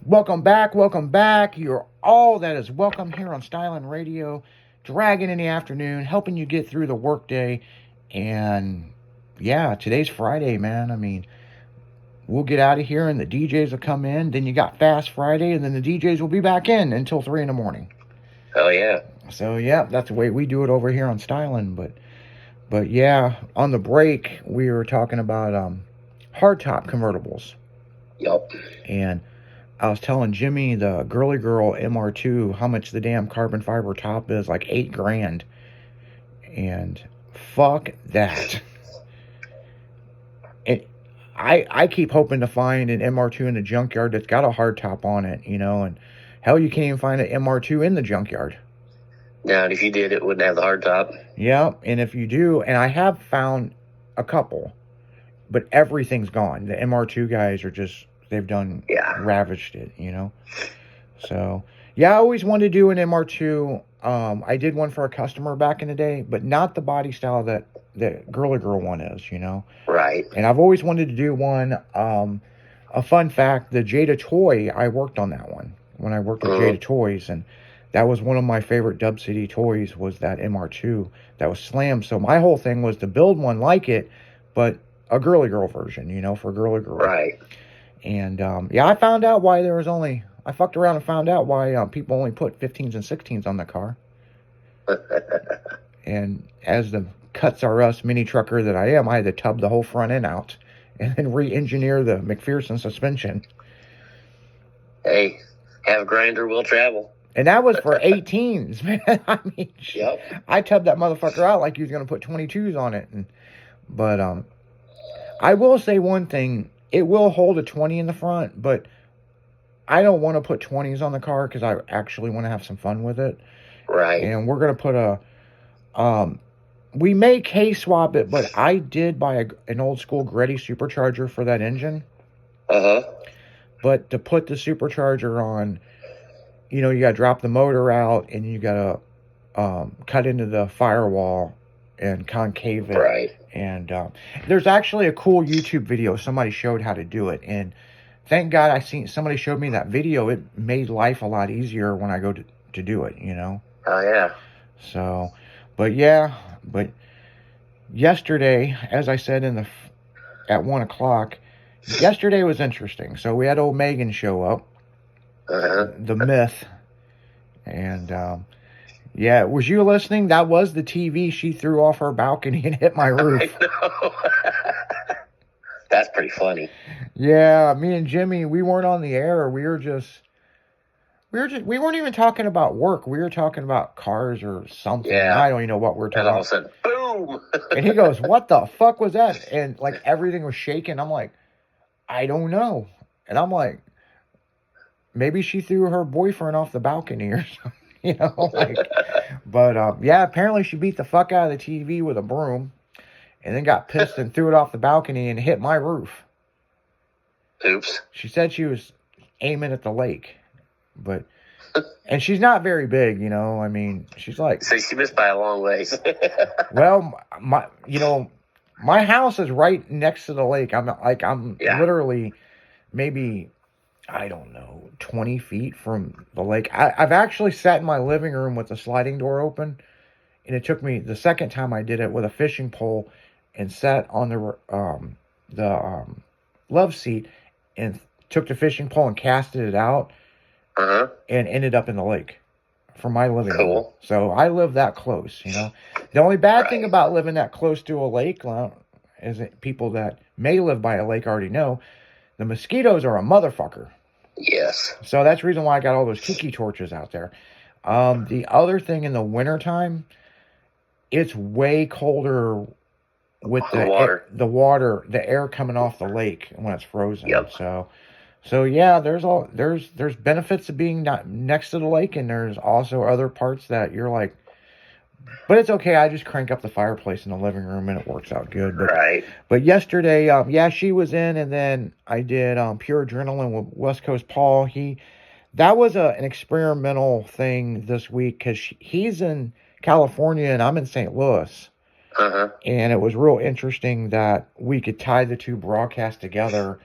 Welcome back, welcome back. You're all that is welcome here on Styling Radio. Dragon in the afternoon, helping you get through the workday. And yeah, today's Friday, man. I mean, we'll get out of here and the DJs will come in. Then you got Fast Friday, and then the DJs will be back in until 3 in the morning. Oh, yeah. So, yeah, that's the way we do it over here on Styling. But yeah, on the break, we were talking about hardtop convertibles. Yup. And I was telling Jimmy, the Girly Girl MR2, how much the damn carbon fiber top is, like $8,000. And fuck that. I keep hoping to find an MR2 in the junkyard that's got a hard top on it, and hell, you can't even find an MR2 in the junkyard. Now, if you did, it wouldn't have the hard top. Yeah, and if you do, and I have found a couple, but everything's gone. The MR2 guys are just, they've done, ravaged it, So, yeah, I always wanted to do an MR2. I did one for a customer back in the day, but not the body style that the Girly Girl one is, Right. And I've always wanted to do one. A fun fact, the Jada Toy, I worked on that one when I worked with Jada Toys, and that was one of my favorite Dub City toys, was that MR2 that was slammed. So my whole thing was to build one like it, but a Girly Girl version, for Girly Girl. Right. And, I found out why I fucked around and found out why people only put 15s and 16s on the car. And as the Cuts R Us mini trucker that I am, I had to tub the whole front end out and then re-engineer the McPherson suspension. Hey, have a grinder, we'll travel. And that was for 18s, man. I mean, I tubbed that motherfucker out like you was going to put 22s on it. But I will say one thing. It will hold a 20 in the front, but I don't want to put 20s on the car because I actually want to have some fun with it. Right. And we're going to put we may K-swap it, but I did buy an old school Greddy supercharger for that engine. But to put the supercharger on, you got to drop the motor out and you got to cut into the firewall and concave it. Right. And there's actually a cool YouTube video. Somebody showed how to do it. And thank God somebody showed me that video. It made life a lot easier when I go to do it, Oh, yeah. So, but yesterday, as I said at 1 o'clock, yesterday was interesting. So we had old Megan show up, the myth, and was you listening? That was the TV she threw off her balcony and hit my roof. I know. That's pretty funny. Yeah, me and Jimmy, we weren't on the air. We weren't even talking about work. We were talking about cars or something. Yeah. I don't even know what we're talking about. And all of a sudden, boom! And he goes, "What the fuck was that?" And like everything was shaking. I'm like, I don't know. And I'm like, maybe she threw her boyfriend off the balcony or something, But apparently she beat the fuck out of the TV with a broom, and then got pissed and threw it off the balcony and hit my roof. Oops. She said she was aiming at the lake. But, and she's not very big, I mean, she's like. So she missed by a long ways. Well, my house is right next to the lake. I'm literally maybe, I don't know, 20 feet from the lake. I've actually sat in my living room with the sliding door open, and it took me the second time I did it with a fishing pole and sat on the love seat and took the fishing pole and casted it out. And ended up in the lake from my living room. So I live that close, The only bad thing about living that close to a lake, is that people that may live by a lake already know, the mosquitoes are a motherfucker. Yes. So that's the reason why I got all those tiki torches out there. The other thing, in the wintertime, it's way colder with the water, the air coming off the lake when it's frozen. Yep. So yeah, there's benefits of being not next to the lake, and there's also other parts that you're like, but it's okay. I just crank up the fireplace in the living room and it works out good. But yesterday, she was in, and then I did Pure Adrenaline with West Coast Paul. That was an experimental thing this week because he's in California and I'm in St. Louis. And it was real interesting that we could tie the two broadcasts together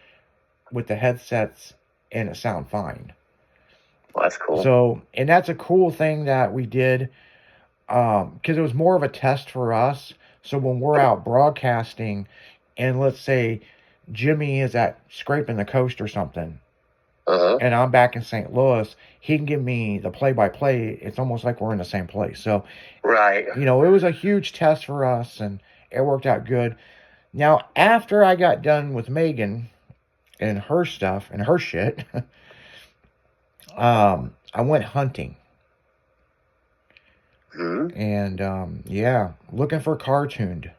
with the headsets and it sound fine. Well, that's cool. So, and that's a cool thing that we did, because it was more of a test for us. So when we're out broadcasting, and let's say Jimmy is at Scraping the Coast or something, and I'm back in St. Louis, he can give me the play-by-play. It's almost like we're in the same place. So, right. You know, it was a huge test for us, and it worked out good. Now, after I got done with Megan and her stuff and her shit, I went hunting. And, yeah, looking for car tuned.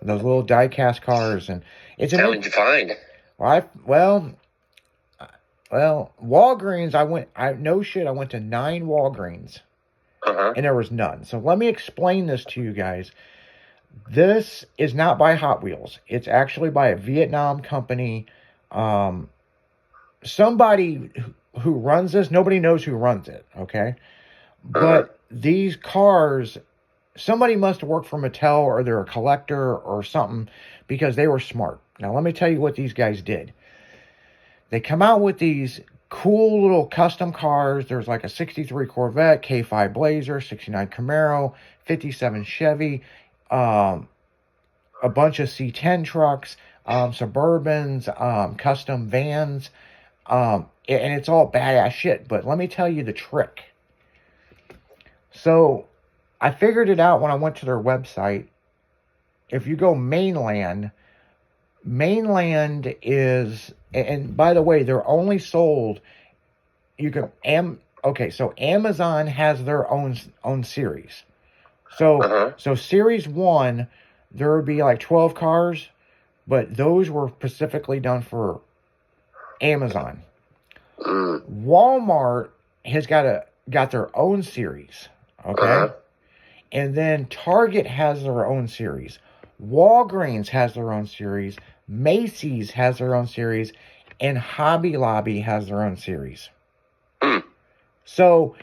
Those little die-cast cars. And it's how did you find? Well, Walgreens, I went to 9 Walgreens. And there was none. So let me explain this to you guys. This is not by Hot Wheels. It's actually by a Vietnam company. Somebody who runs this, nobody knows who runs it, okay? But these cars, somebody must have worked for Mattel, or they're a collector or something, because they were smart. Now, let me tell you what these guys did. They come out with these cool little custom cars. There's like a 63 Corvette, K5 Blazer, 69 Camaro, 57 Chevy, a bunch of C10 trucks, Suburbans, custom vans, and it's all badass shit. But let me tell you the trick. So I figured it out when I went to their website. If you go mainland is, and by the way, they're only sold, so Amazon has their own series. So series 1, there would be like 12 cars, but those were specifically done for Amazon. Walmart has got their own series, okay? And then Target has their own series. Walgreens has their own series. Macy's has their own series. And Hobby Lobby has their own series. So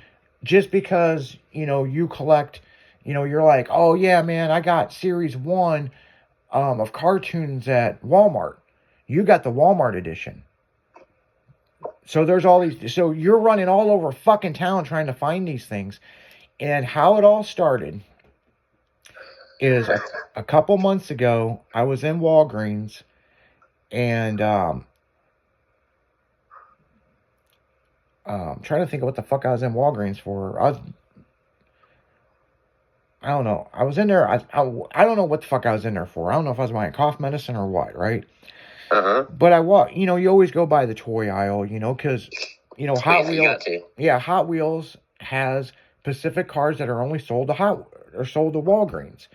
just because, you collect, you're like, oh yeah, man, I got series 1 of cartoons at Walmart. You got the Walmart edition. So there's all these, so you're running all over fucking town trying to find these things. And how it all started is a couple months ago, I was in Walgreens, and I'm trying to think of what the fuck I was in Walgreens for. I don't know. I was in there. I don't know what the fuck I was in there for. I don't know if I was buying cough medicine or what, right? But you always go by the toy aisle, because, Hot Wheels. Yeah, Hot Wheels has Pacific cars that are only sold to Walgreens.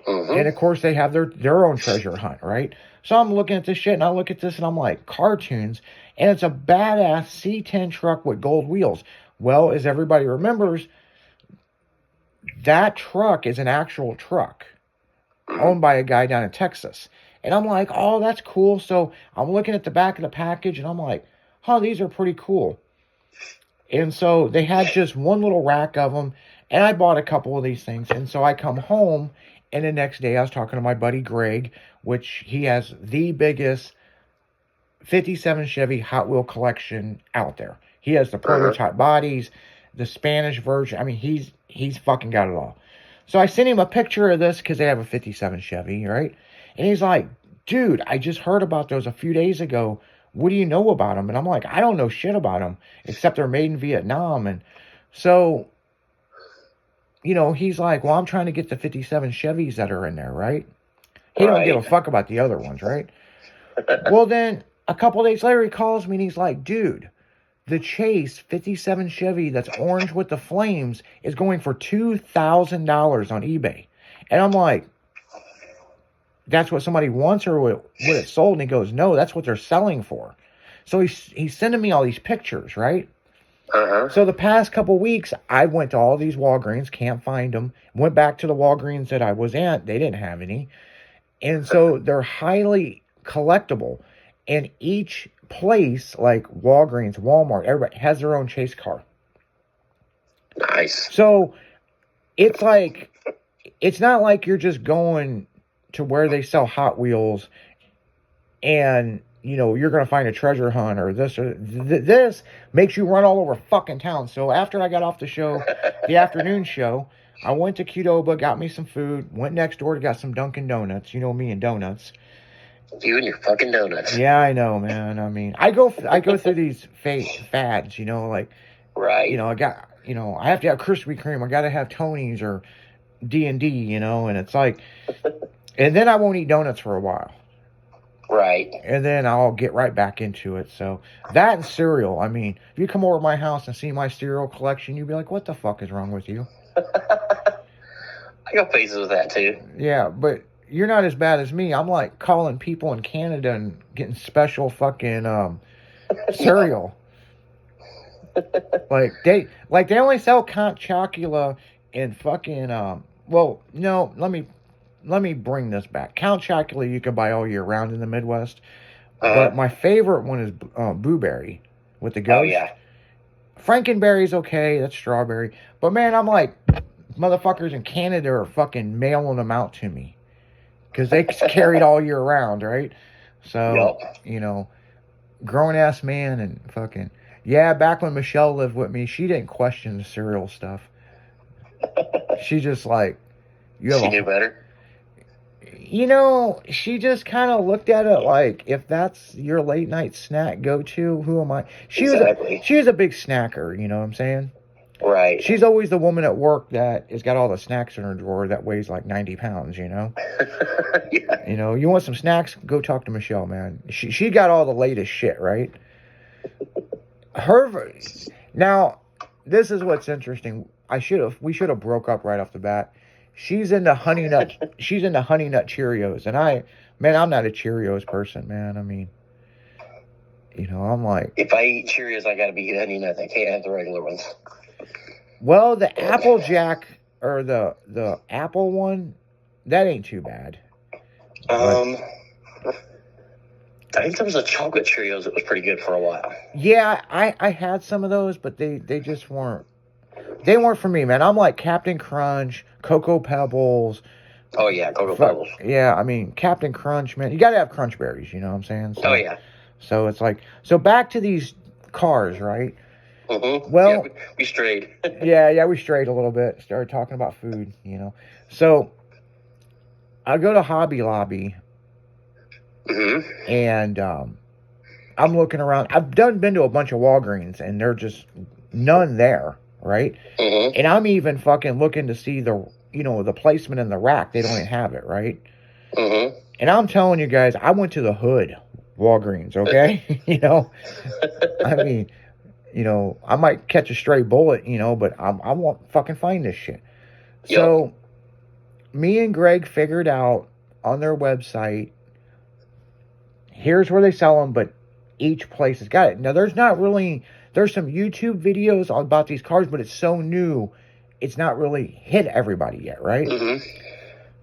And of course they have their own treasure hunt, right? So I'm looking at this shit, and I look at this, and I'm like, cartoons, and it's a badass C10 truck with gold wheels. Well, as everybody remembers, that truck is an actual truck owned by a guy down in Texas. And I'm like, oh, that's cool. So I'm looking at the back of the package, and I'm like, these are pretty cool. And so they had just one little rack of them, and I bought a couple of these things. And so I come home, and the next day I was talking to my buddy Greg, which he has the biggest 57 Chevy Hot Wheel collection out there. He has the prototype bodies, the Spanish version. I mean, he's fucking got it all. So I sent him a picture of this because they have a 57 Chevy, right? And he's like, dude, I just heard about those a few days ago. What do you know about them? And I'm like, I don't know shit about them, except they're made in Vietnam. And so, he's like, well, I'm trying to get the 57 Chevys that are in there, right? He don't give a fuck about the other ones, right? Well, then a couple days later, he calls me, and he's like, dude, the Chase 57 Chevy that's orange with the flames is going for $2,000 on eBay. And I'm like, that's what somebody wants, or what it's sold? And he goes, no, that's what they're selling for. So he's sending me all these pictures, right? So the past couple weeks, I went to all these Walgreens, can't find them. Went back to the Walgreens that I was at, they didn't have any. And so they're highly collectible. And each place, like Walgreens, Walmart, everybody has their own chase car. Nice. So it's like, it's not like you're just going to where they sell Hot Wheels and, you're going to find a treasure hunt or this or this makes you run all over fucking town. So after I got off the afternoon show, I went to Qdoba, got me some food, went next door to got some Dunkin' Donuts. You know me and donuts. You and your fucking donuts. Yeah, I know, man. I mean, I go through these fads, like, right. I have to have Krispy Kreme. I got to have Tony's or D&D, and it's like, and then I won't eat donuts for a while. Right. And then I'll get right back into it. So that and cereal. I mean, if you come over to my house and see my cereal collection, you'd be like, what the fuck is wrong with you? I got phases with that too. Yeah, but you're not as bad as me. I'm like calling people in Canada and getting special fucking cereal. they only sell Count Chocula in fucking well, no, let me bring this back. Count Chocula you can buy all year round in the Midwest. But my favorite one is Blueberry with the ghost. Oh yeah. Frankenberry's okay, that's strawberry. But man, I'm like, motherfuckers in Canada are fucking mailing them out to me. Because they carry it all year round, right? So, grown ass man and fucking, yeah, back when Michelle lived with me, she didn't question the cereal stuff. She just like, she knew better. She just kind of looked at it like, if that's your late night snack go-to, who am I? She was a big snacker, you know what I'm saying? Right. She's always the woman at work that has got all the snacks in her drawer that weighs like 90 pounds, Yeah. You want some snacks? Go talk to Michelle, man. She got all the latest shit, right? Now, this is what's interesting. We should have broke up right off the bat. She's into honey nut Cheerios, and I'm not a Cheerios person, man. I mean, I'm like, if I eat Cheerios, I gotta be honey nut. I can't have the regular ones. Well, the Applejack or the apple one, that ain't too bad. I think there was a chocolate Cheerios that was pretty good for a while. Yeah, I had some of those, but they just weren't. They weren't for me, man. I'm like Captain Crunch, Cocoa Pebbles. Oh yeah, Cocoa Pebbles. Yeah, I mean Captain Crunch, man. You got to have Crunch Berries, you know what I'm saying? So, oh yeah. So it's like, back to these cars, right? Mm-hmm. Well, yeah, we strayed. yeah, we strayed a little bit. Started talking about food, So I go to Hobby Lobby, and I'm looking around. I've been to a bunch of Walgreens, and they're just none there, right? Mm-hmm. And I'm even fucking looking to see the placement in the rack. They don't even have it, right? Mm-hmm. And I'm telling you guys, I went to the hood Walgreens, okay? I mean, I might catch a stray bullet, but I won't fucking find this shit. Yep. So, me and Greg figured out on their website, here's where they sell them, but each place has got it. Now, there's some YouTube videos about these cars, but it's so new, it's not really hit everybody yet, right? Mm-hmm.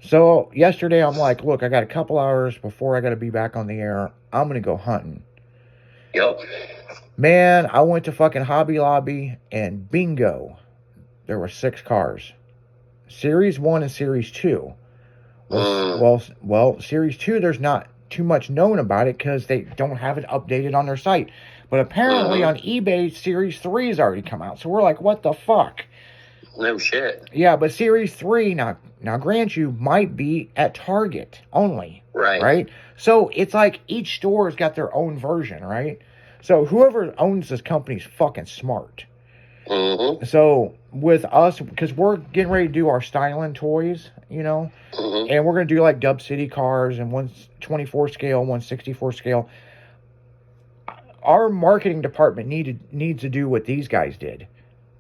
So, yesterday, I'm like, look, I got a couple hours before I got to be back on the air. I'm going to go hunting. Yep. Man, I went to fucking Hobby Lobby, and bingo, there were 6 cars. Series 1 and Series 2. Well, Series 2, there's not too much known about it because they don't have it updated on their site. But apparently on eBay, Series 3 has already come out. So we're like, what the fuck? No shit. Yeah, but Series 3, now grant you, might be at Target only. Right? So it's like each store has got their own version, right? So whoever owns this company is fucking smart. Mm-hmm. So with us, because we're getting ready to do our styling toys, and we're going to do like Dub City cars and 124 scale, 164 scale. Our marketing department needs to do what these guys did,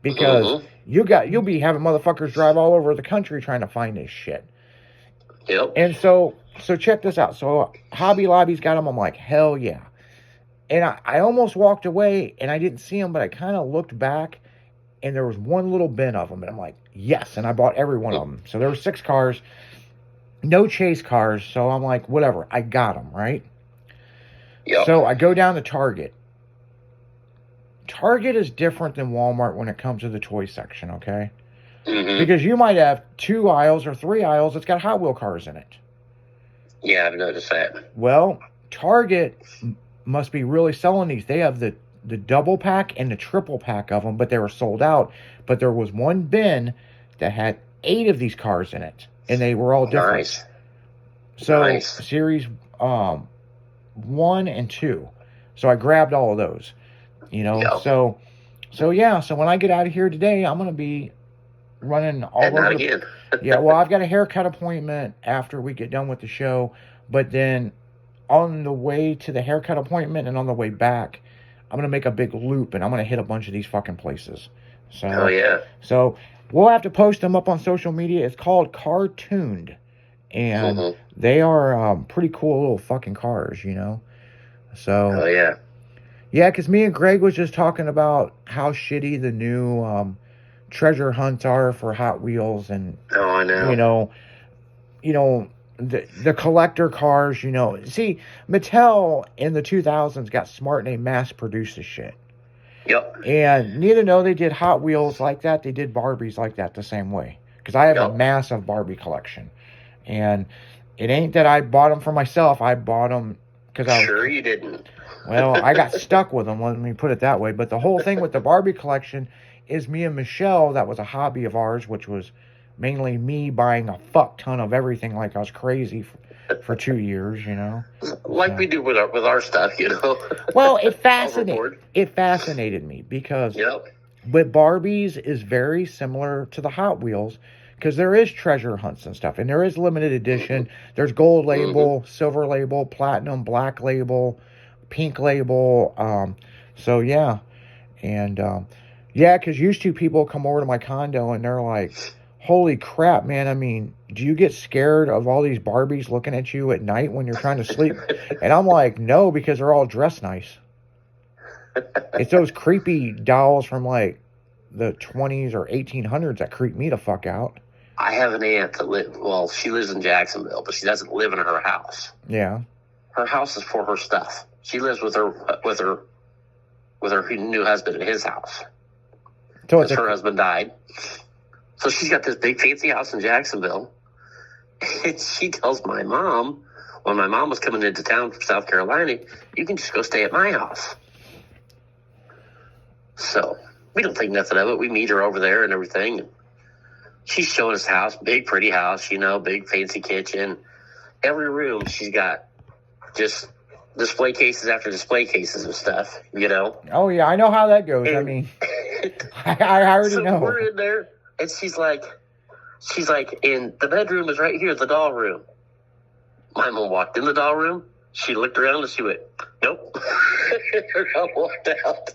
because you'll be having motherfuckers drive all over the country trying to find this shit. Yep. And so check this out. So Hobby Lobby's got them. I'm like, hell yeah. And I almost walked away and I didn't see them, but I kind of looked back and there was one little bin of them. And I'm like, yes. And I bought every one of them. So there were 6 cars, no chase cars. So I'm like, whatever. I got them, right? Yep. So I go down to Target. Target is different than Walmart when it comes to the toy section, okay? Mm-hmm. Because you might have 2 aisles or 3 aisles that's got Hot Wheel cars in it. Yeah, I've noticed that. Well, Target, must be really selling these. They have the double pack and the triple pack of them, but they were sold out. But there was one bin that had 8 of these cars in it, and they were all different. Nice. So Nice. series 1 and 2. So I grabbed all of those. Yep. So yeah. So when I get out of here today, I'm gonna be running all And not over. again. Yeah. Well, I've got a haircut appointment after we get done with the show, but then on the way to the haircut appointment and on the way back, I'm gonna make a big loop and I'm gonna hit a bunch of these fucking places. So Oh yeah. so we'll have to post them up on social media. It's called Cartooned, and Mhm. they are pretty cool little fucking cars, So Oh yeah. yeah, because me and Greg was just talking about how shitty the new treasure hunts are for Hot Wheels, and Oh, I know. the collector cars. See, Mattel in the 2000s got smart and they mass produced this shit. Yep. And neither know they did Hot Wheels like that. They did Barbies like that the same way. Because I have a Yep. massive Barbie collection, and it ain't that I bought them for myself. I bought them because Sure you didn't. well, I got stuck with them, let me put it that way. But the whole thing with the Barbie collection is me and Michelle, that was a hobby of ours, which was mainly me buying a fuck ton of everything like I was crazy for 2 years, Like we do with our stuff, Well, it Overboard. fascinated me because Yep. with Barbies is very similar to the Hot Wheels, because there is treasure hunts and stuff, and there is limited edition. There's gold label, silver label, platinum, black label, pink label. So yeah, and yeah, because used to people come over to my condo and they're like, "Holy crap, man! I mean, do you get scared of all these Barbies looking at you at night when you're trying to sleep?" And I'm like, "No, because they're all dressed nice." It's those creepy dolls from like the 20s or 1800s that creep me the fuck out. I have an aunt that she lives in Jacksonville, but she doesn't live in her house. Yeah. Her house is for her stuff. She lives with her new husband in his house. So Because her husband died. So she's got this big fancy house in Jacksonville. And she tells my mom, when my mom was coming into town from South Carolina, you can just go stay at my house. So we don't think nothing of it. We meet her over there and everything. She's showing us the house, big pretty house, big fancy kitchen. Every room she's got just display cases after display cases of stuff, Oh yeah, I know how that goes. I mean, I already know. We're in there, and she's like, and the bedroom is right here, the doll room. My mom walked in the doll room. She looked around and she went, nope. I walked out.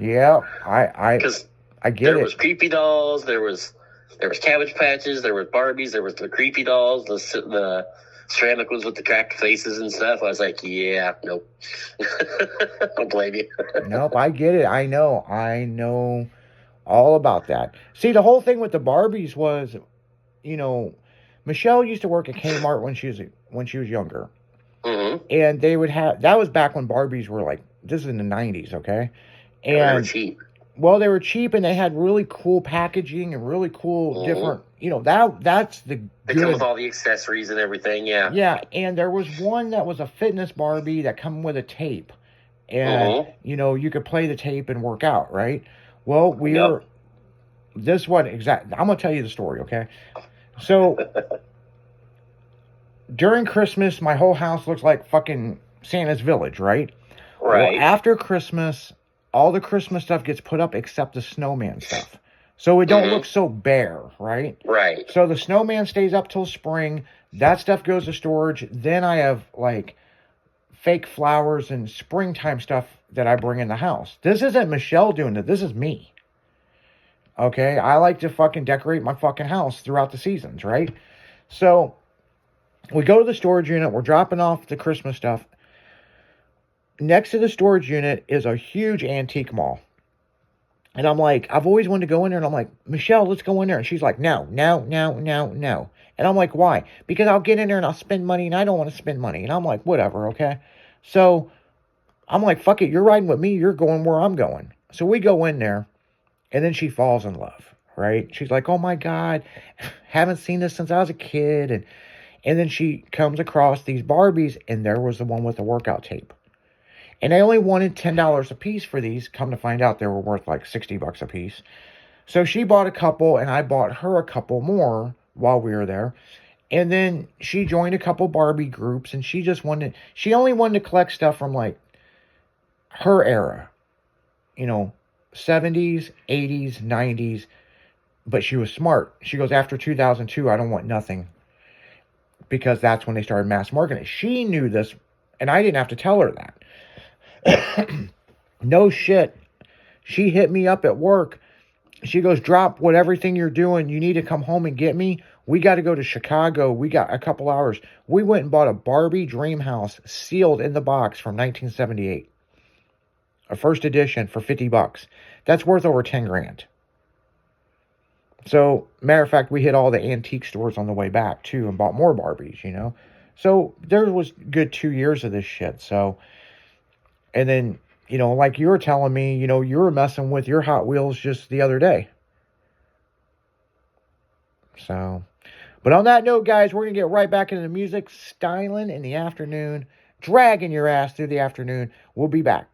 Yeah, I get there it. was creepy dolls. There was Cabbage Patches. There was Barbies. There was the creepy dolls. The ceramic ones with the cracked faces and stuff. I was like, yeah, nope. Don't blame you. Nope, I get it. I know all about that. See, the whole thing with the Barbies was, Michelle used to work at Kmart when she was younger, and they would have, that was back when Barbies were like, this is in the 90s, okay, and they were cheap. Well, they were cheap and they had really cool packaging and really cool different, that's the They come with all the accessories and everything, yeah. Yeah, and there was one that was a fitness Barbie that come with a tape. And, you could play the tape and work out, right? Well, I'm going to tell you the story, okay? So, during Christmas, my whole house looks like fucking Santa's village, right? Right. Well, after Christmas, all the Christmas stuff gets put up except the snowman stuff. So it don't look so bare, right? Right. So the snowman stays up till spring. That stuff goes to storage. Then I have like fake flowers and springtime stuff that I bring in the house. This isn't Michelle doing it. This is me. Okay? I like to fucking decorate my fucking house throughout the seasons, right? So we go to the storage unit. We're dropping off the Christmas stuff. Next to the storage unit is a huge antique mall. And I'm like, I've always wanted to go in there. And I'm like, Michelle, let's go in there. And she's like, no. And I'm like, why? Because I'll get in there and I'll spend money and I don't want to spend money. And I'm like, whatever, okay? So I'm like, fuck it. You're riding with me. You're going where I'm going. So we go in there and then she falls in love, right? She's like, oh my God, haven't seen this since I was a kid. And then she comes across these Barbies and there was the one with the workout tape. And I only wanted $10 a piece for these. Come to find out, they were worth like $60 a piece. So she bought a couple, and I bought her a couple more while we were there. And then she joined a couple Barbie groups, and she only wanted to collect stuff from like her era, 70s, 80s, 90s. But she was smart. She goes, after 2002, I don't want nothing. Because that's when they started mass marketing. She knew this, and I didn't have to tell her that. No shit. She hit me up at work. She goes, drop everything you're doing. You need to come home and get me. We got to go to Chicago. We got a couple hours. We went and bought a Barbie dream house sealed in the box from 1978. A first edition for $50. That's worth over 10 grand. So, matter of fact, we hit all the antique stores on the way back, too, and bought more Barbies, So, there was good 2 years of this shit. So, and then, like you were telling me, you were messing with your Hot Wheels just the other day. So, but on that note, guys, we're going to get right back into the music, styling in the afternoon, dragging your ass through the afternoon. We'll be back.